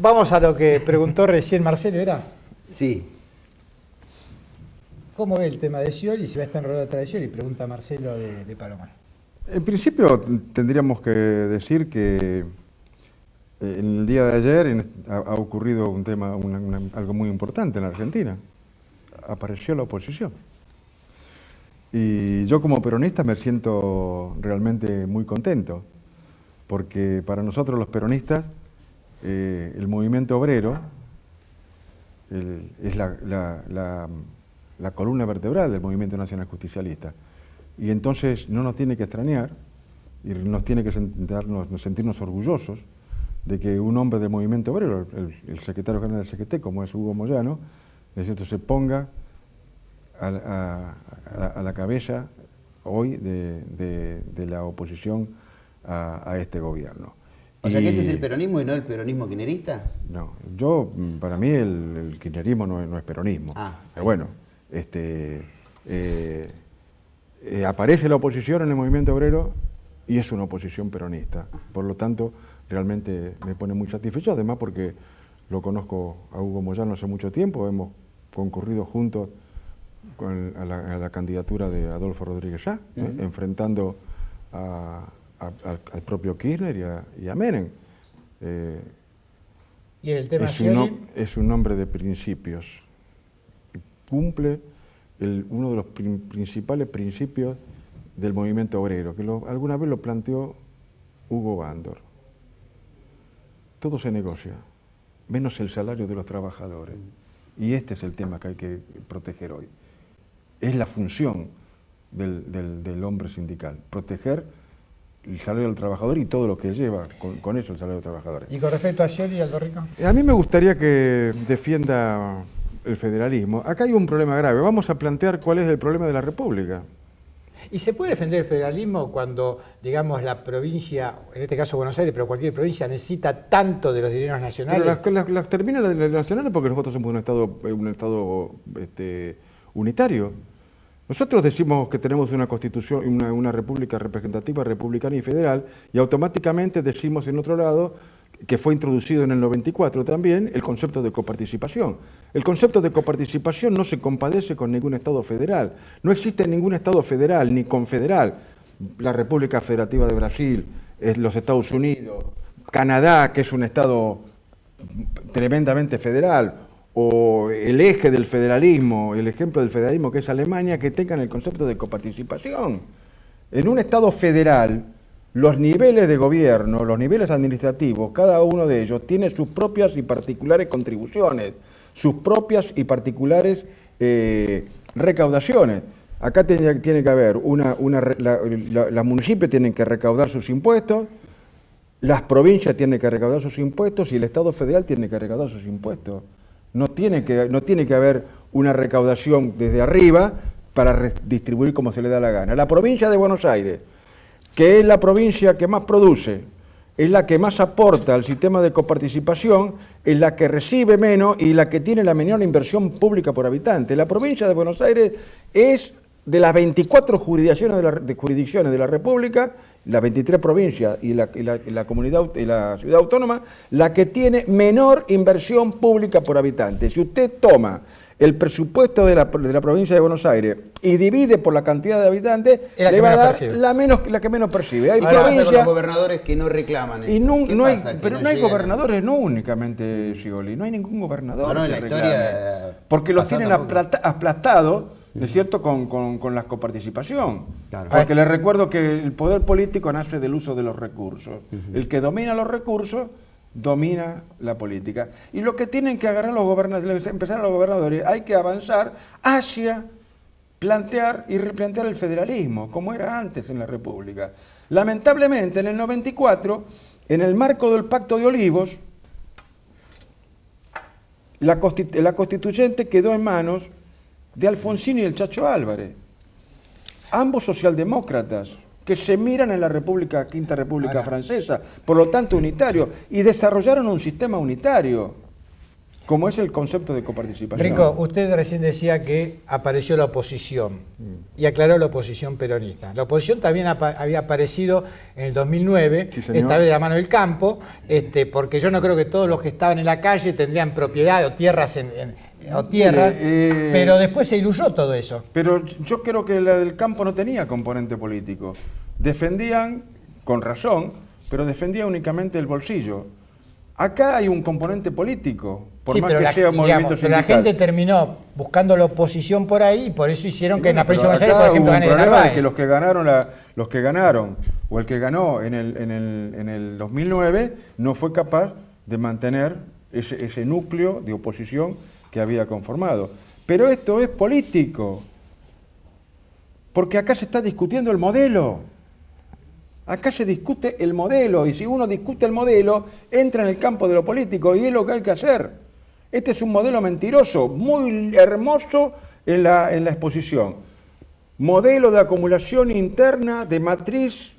Vamos a lo que preguntó recién Marcelo, ¿era? Sí. ¿Cómo ve el tema de Scioli? Si va a estar enrolado atrás de Scioli, pregunta Marcelo de Palomar. En principio tendríamos que decir que en el día de ayer ha ocurrido un tema, algo muy importante en la Argentina. Apareció la oposición. Y yo como peronista me siento realmente muy contento, porque para nosotros los peronistas el movimiento obrero es la columna vertebral del movimiento nacional justicialista. Y entonces no nos tiene que extrañar y nos tiene que sentirnos orgullosos de que un hombre del movimiento obrero, el secretario general del CGT, como es Hugo Moyano, se ponga a la cabeza hoy de la oposición a este gobierno. O sea que ese es el peronismo y no el peronismo kirchnerista. No, para mí el kirchnerismo no es peronismo. Pero bueno, aparece la oposición en el movimiento obrero y es una oposición peronista. Por lo tanto, realmente me pone muy satisfecho, además porque lo conozco a Hugo Moyano hace mucho tiempo, hemos concurrido juntos a la candidatura de Adolfo Rodríguez Sá, enfrentando al propio Kirchner y a Menem. ¿Y en el tema es un hombre de principios. Cumple uno de los principales principios del movimiento obrero, que alguna vez lo planteó Hugo Bandor. Todo se negocia, menos el salario de los trabajadores. Y este es el tema que hay que proteger hoy. Es la función del hombre sindical, proteger el salario del trabajador y todo lo que lleva con eso el salario del trabajador. ¿Y con respecto a Scioli y Aldo Rico? A mí me gustaría que defienda el federalismo. Acá hay un problema grave. Vamos a plantear cuál es el problema de la República. ¿Y se puede defender el federalismo cuando, digamos, la provincia, en este caso Buenos Aires, pero cualquier provincia necesita tanto de los dineros nacionales? Pero las termina las nacionales porque nosotros somos un estado unitario. Nosotros decimos que tenemos una constitución, una república representativa, republicana y federal, y automáticamente decimos en otro lado, que fue introducido en el 94 también, el concepto de coparticipación. El concepto de coparticipación no se compadece con ningún Estado federal. No existe ningún Estado federal ni confederal. La República Federativa de Brasil, los Estados Unidos, Canadá, que es un Estado tremendamente federal, o el eje del federalismo, el ejemplo del federalismo que es Alemania, que tengan el concepto de coparticipación. En un Estado federal, los niveles de gobierno, los niveles administrativos, cada uno de ellos tiene sus propias y particulares contribuciones, sus propias y particulares recaudaciones. Acá tiene que haber los municipios tienen que recaudar sus impuestos, las provincias tienen que recaudar sus impuestos y el Estado federal tiene que recaudar sus impuestos. No tiene que haber una recaudación desde arriba para redistribuir como se le da la gana. La provincia de Buenos Aires, que es la provincia que más produce, es la que más aporta al sistema de coparticipación, es la que recibe menos y la que tiene la menor inversión pública por habitante. La provincia de Buenos Aires es de las 24 jurisdicciones de la República, las 23 provincias y la comunidad y la ciudad autónoma, la que tiene menor inversión pública por habitante. Si usted toma el presupuesto de la provincia de Buenos Aires y divide por la cantidad de habitantes, le va a dar la que menos percibe. Hay provincias con los gobernadores que no reclaman. Y no hay gobernadores, no únicamente Scioli, no hay ningún gobernador en la historia, porque los tienen aplastados, ¿no es cierto?, con la coparticipación. Claro. Porque les recuerdo que el poder político nace del uso de los recursos. El que domina los recursos domina la política. Y lo que tienen que agarrar los gobernadores, hay que avanzar hacia plantear y replantear el federalismo, como era antes en la República. Lamentablemente, en el 94, en el marco del Pacto de Olivos, la constituyente quedó en manos de Alfonsín y el Chacho Álvarez, ambos socialdemócratas, que se miran en la Quinta República Francesa, por lo tanto unitario, y desarrollaron un sistema unitario. como es el concepto de coparticipación. Rico, usted recién decía que apareció la oposición y aclaró la oposición peronista. La oposición también había aparecido en el 2009, sí, señor, esta vez de la mano del campo, porque yo no creo que todos los que estaban en la calle tendrían propiedad o tierras pero después se diluyó todo eso. Pero yo creo que la del campo no tenía componente político. Defendían, con razón, pero defendían únicamente el bolsillo. Acá hay un componente político, por sí, más que sea movimiento sindical. Pero la gente terminó buscando la oposición por ahí y por eso hicieron que en la provincia de Buenos Buenos Aires, por ejemplo, gane de problema de que Narváez. los que ganaron, o el que ganó en el 2009, no fue capaz de mantener ese núcleo de oposición que había conformado. Pero esto es político, porque acá se está discutiendo el modelo. Acá se discute el modelo, y si uno discute el modelo, entra en el campo de lo político, y es lo que hay que hacer. Este es un modelo mentiroso, muy hermoso en la exposición. Modelo de acumulación interna, de matriz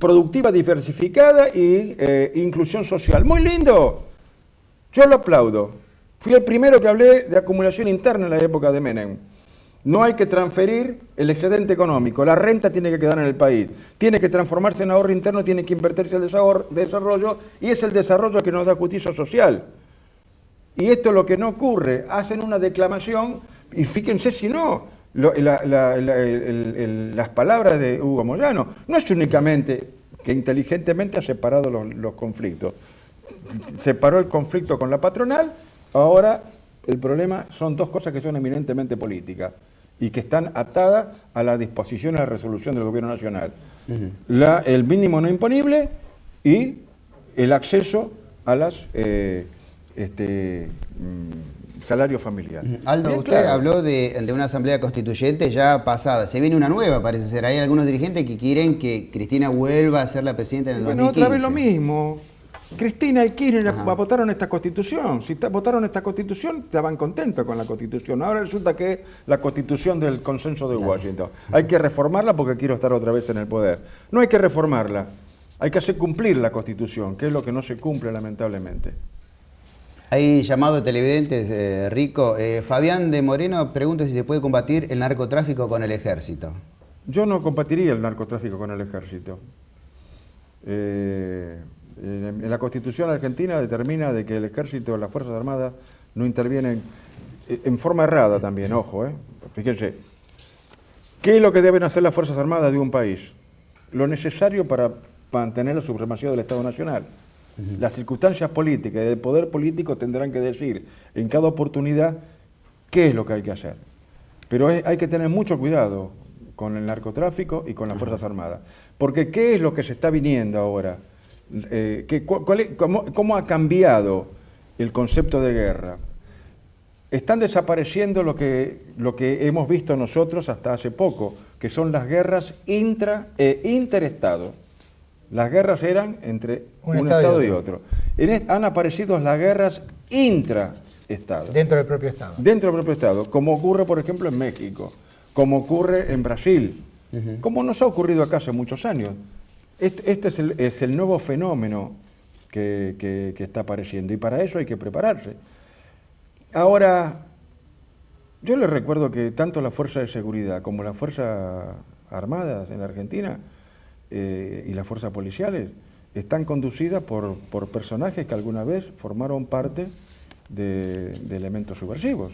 productiva diversificada e inclusión social. ¡Muy lindo! Yo lo aplaudo. Fui el primero que hablé de acumulación interna en la época de Menem. No hay que transferir el excedente económico, la renta tiene que quedar en el país, tiene que transformarse en ahorro interno, tiene que invertirse en el desarrollo, y es el desarrollo que nos da justicia social. Y esto es lo que no ocurre, hacen una declamación, y fíjense si no, las palabras de Hugo Moyano, no es únicamente que inteligentemente ha separado los conflictos, separó el conflicto con la patronal, ahora el problema son dos cosas que son eminentemente políticas y que están atadas a la disposición y a la resolución del gobierno nacional. El mínimo no imponible y el acceso a las salario familiar. Aldo, Bien, usted claro, habló de una asamblea constituyente ya pasada. Se viene una nueva, parece ser. Hay algunos dirigentes que quieren que Cristina vuelva a ser la presidenta en el 2015. Otra vez lo mismo. Cristina y Kirchner votaron esta constitución. Si votaron esta constitución, estaban contentos con la constitución. Ahora resulta que es la constitución del consenso de Washington. Hay que reformarla porque quiero estar otra vez en el poder. No hay que reformarla, hay que hacer cumplir la constitución, que es lo que no se cumple lamentablemente. Hay llamado de televidentes, Rico. Fabián de Moreno pregunta si se puede combatir el narcotráfico con el ejército. Yo no combatiría el narcotráfico con el ejército. En la Constitución argentina determina de que el ejército o las Fuerzas Armadas no intervienen en forma errada también, ojo, fíjense. ¿Qué es lo que deben hacer las Fuerzas Armadas de un país? Lo necesario para mantener la supremacía del Estado Nacional. Las circunstancias políticas y el poder político tendrán que decir en cada oportunidad qué es lo que hay que hacer. Pero hay que tener mucho cuidado con el narcotráfico y con las Fuerzas Armadas. Porque ¿qué es lo que se está viniendo ahora? ¿Cómo ha cambiado el concepto de guerra? Están desapareciendo lo que hemos visto nosotros hasta hace poco, que son las guerras interestados. Las guerras eran entre un Estado y otro. Han aparecido las guerras intraestados. Dentro del propio Estado. Dentro del propio Estado, como ocurre, por ejemplo, en México, como ocurre en Brasil, como nos ha ocurrido acá hace muchos años. Este es el nuevo fenómeno que está apareciendo y para eso hay que prepararse. Ahora, yo les recuerdo que tanto la Fuerza de Seguridad como las Fuerzas Armadas en Argentina y las fuerzas policiales están conducidas por personajes que alguna vez formaron parte de elementos subversivos.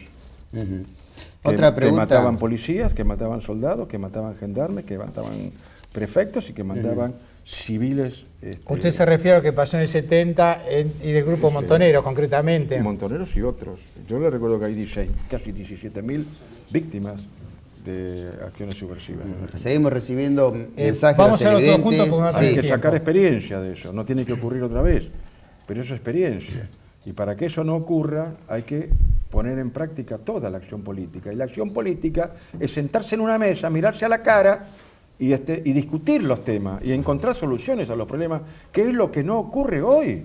Otra pregunta. Que mataban policías, que mataban soldados, que mataban gendarmes, que mataban prefectos y que mandaban civiles. Usted se refiere a lo que pasó en el 70 y del grupo Montoneros, concretamente. Montoneros y otros. Yo le recuerdo que hay casi 17.000 víctimas de acciones subversivas. Seguimos recibiendo mensajes vamos de los televidentes. Hay que sacar experiencia de eso, no tiene que ocurrir otra vez, pero eso es experiencia. Y para que eso no ocurra hay que poner en práctica toda la acción política. Y la acción política es sentarse en una mesa, mirarse a la cara y discutir los temas y encontrar soluciones a los problemas, que es lo que no ocurre hoy.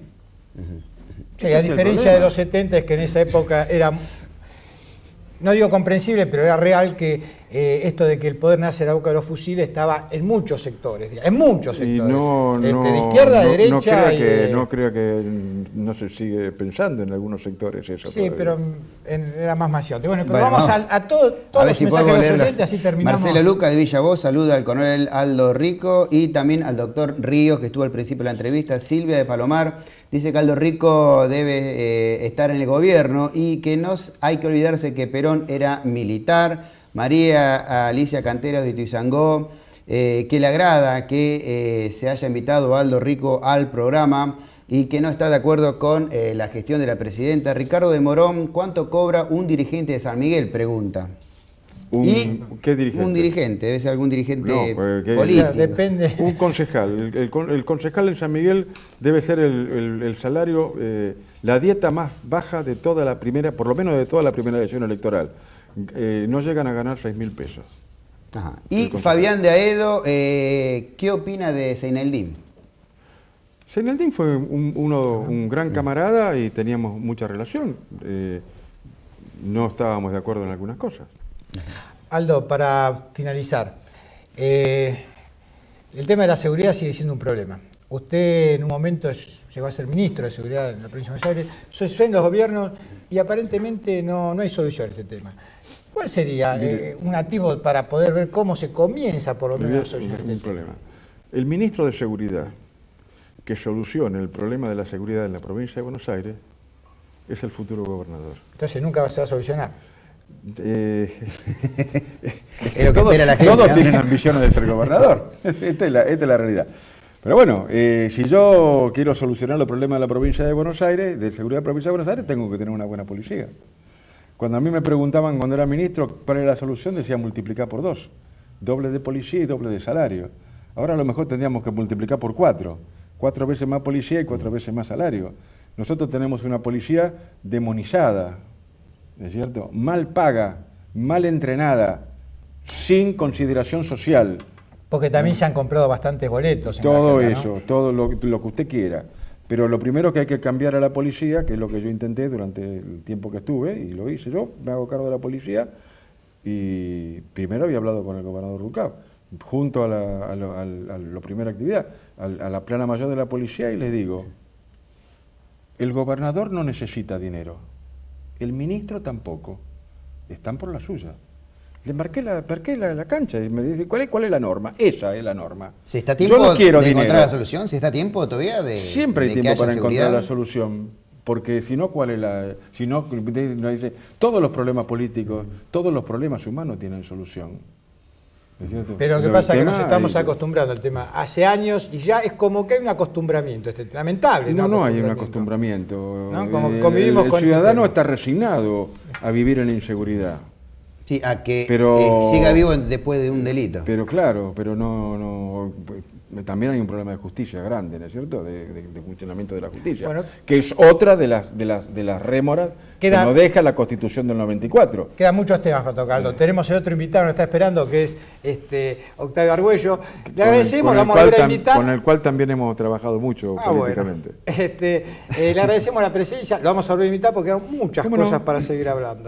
Sí, a diferencia de los 70 es que en esa época no digo comprensible, pero era real que esto de que el poder nace de la boca de los fusiles estaba en muchos sectores, en muchos sectores. Y no, de izquierda, de derecha. No crea que no se sigue pensando en algunos sectores eso. Sí, todavía. pero era más maciante. Bueno, pero Bueno, vamos a todos a ver los si mensajes podemos de los leer. oyentes, así terminamos. Marcelo Luca de Villa Voz saluda al coronel Aldo Rico y también al doctor Ríos, que estuvo al principio de la entrevista. Silvia de Palomar dice que Aldo Rico debe estar en el gobierno y que no hay que olvidarse que Perón era militar. María Alicia Cantero de Ituizangó, que le agrada que se haya invitado a Aldo Rico al programa y que no está de acuerdo con la gestión de la presidenta. Ricardo de Morón, ¿cuánto cobra un dirigente de San Miguel? Pregunta. ¿Qué dirigente? Un dirigente, debe ser algún dirigente No, político. Depende. Un concejal. El concejal en San Miguel debe ser el salario, la dieta más baja de toda la primera, por lo menos de toda la primera elección electoral. No llegan a ganar 6.000 pesos. Ajá. Y Fabián de Aedo, ¿qué opina de Seineldín? Seineldín fue un gran camarada y teníamos mucha relación. No estábamos de acuerdo en algunas cosas. Aldo, para finalizar, el tema de la seguridad sigue siendo un problema. Usted en un momento llegó a ser ministro de Seguridad en la provincia de Buenos Aires, soy en los gobiernos y aparentemente no hay solución a este tema. ¿Cuál sería un activo para poder ver cómo se comienza por lo menos a solucionar este problema? El ministro de Seguridad que solucione el problema de la seguridad en la provincia de Buenos Aires es el futuro gobernador. Entonces nunca se va a solucionar. Es lo que espera la gente. Todos tienen ambiciones de ser gobernador. Esta es la realidad. Pero bueno, si yo quiero solucionar los problemas de la provincia de Buenos Aires, de seguridad de la provincia de Buenos Aires, tengo que tener una buena policía. Cuando a mí me preguntaban cuando era ministro cuál era la solución, decía multiplicar por 2. Doble de policía y doble de salario. Ahora a lo mejor tendríamos que multiplicar por 4. 4 veces más policía y 4 veces más salario. Nosotros tenemos una policía demonizada, ¿es cierto? Mal paga, mal entrenada, sin consideración social. Porque también se han comprado bastantes boletos. Todo en la eso, ciudad, ¿no? todo lo que usted quiera. Pero lo primero que hay que cambiar a la policía, que es lo que yo intenté durante el tiempo que estuve, y lo hice yo, me hago cargo de la policía, y primero había hablado con el gobernador Rucao, junto a la primera actividad, a la plana mayor de la policía, y les digo, el gobernador no necesita dinero, el ministro tampoco, están por la suya. Le marqué la cancha y me dice, ¿cuál es la norma? Esa es la norma. ¿Se está a tiempo Yo no quiero de encontrar dinero. la solución? ¿Se está a tiempo todavía de Siempre hay que tiempo haya para seguridad? encontrar la solución, porque si no, ¿cuál es la...? Si no, dice, todos los problemas políticos, todos los problemas humanos tienen solución. ¿Es cierto? Pero lo que pasa es que nos estamos acostumbrando al tema hace años y ya es como que hay un acostumbramiento, lamentable. No hay un acostumbramiento. ¿No? Como convivimos el con ciudadano está resignado a vivir en la inseguridad. Sí, a que Pero, siga vivo después de un delito. Pero claro, pero no también hay un problema de justicia grande, ¿no es cierto? De funcionamiento de la justicia, bueno, que es otra de las rémoras que nos deja la Constitución del 94. Quedan muchos temas para tocarlo. Tenemos el otro invitado que nos está esperando, que es Octavio Argüello. Le agradecemos, lo vamos a volver a invitar. Con el cual también hemos trabajado mucho políticamente. Bueno. Le agradecemos la presencia, lo vamos a volver a invitar porque hay muchas cosas para seguir hablando.